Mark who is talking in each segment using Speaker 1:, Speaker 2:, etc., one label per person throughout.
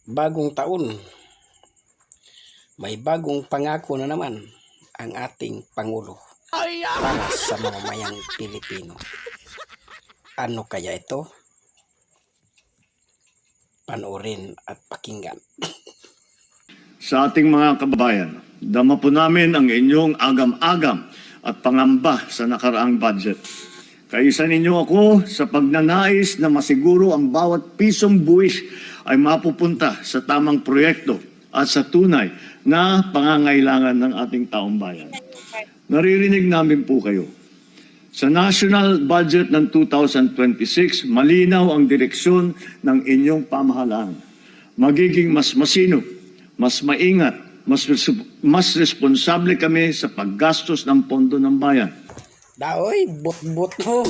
Speaker 1: Bagong taon, may bagong pangako na naman ang ating Pangulo para sa mamamayang Pilipino. Ano kaya ito? Panoorin at pakinggan.
Speaker 2: Sa ating mga kababayan, dama po namin ang inyong agam-agam at pangamba sa nakaraang budget. Kaisa ninyo ako sa pagnanais na masiguro ang bawat pisong buwis ay mapupunta sa tamang proyekto at sa tunay na pangangailangan ng ating taong bayan. Naririnig namin po kayo. Sa national budget ng 2026, malinaw ang direksyon ng inyong pamahalaan. Magiging mas masinop, mas maingat, mas responsable kami sa paggastos ng pondo ng bayan.
Speaker 1: Daoy, bot-bot mo.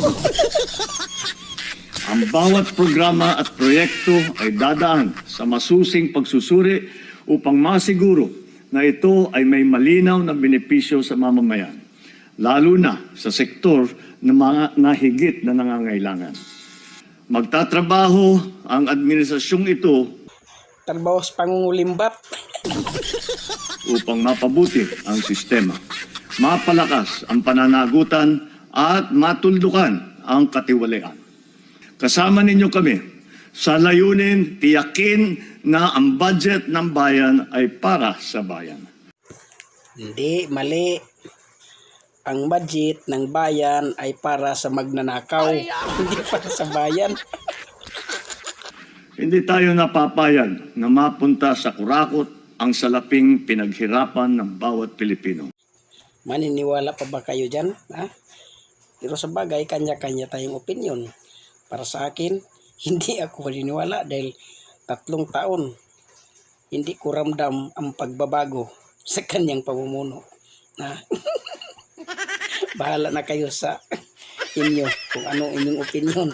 Speaker 2: Ang bawat programa at proyekto ay dadaan sa masusing pagsusuri upang masiguro na ito ay may malinaw na benepisyo sa mamamayan, lalo na sa sektor ng mga nahigit na nangangailangan. Magtatrabaho ang administrasyong ito
Speaker 1: Trabaho sa pangungulimbat.
Speaker 2: upang mapabuti ang sistema, mapalakas ang pananagutan at matuldukan ang katiwalian. Kasama ninyo kami sa layunin tiyakin na ang budget ng bayan ay para sa bayan.
Speaker 1: Hindi, mali. Ang budget ng bayan ay para sa magnanakaw, hindi para sa bayan.
Speaker 2: Hindi tayo napapayag na mapunta sa kurakot ang salaping pinaghirapan ng bawat Pilipino.
Speaker 1: Maniniwala pa ba kayo dyan? Ha? Pero sa bagay, kanya-kanya tayong opinion. Para sa akin, hindi ako maniniwala dahil 3 taon hindi ko ramdam ang pagbabago sa kanyang pamumuno. Ha? Bahala na kayo sa inyo kung ano inyong opinion.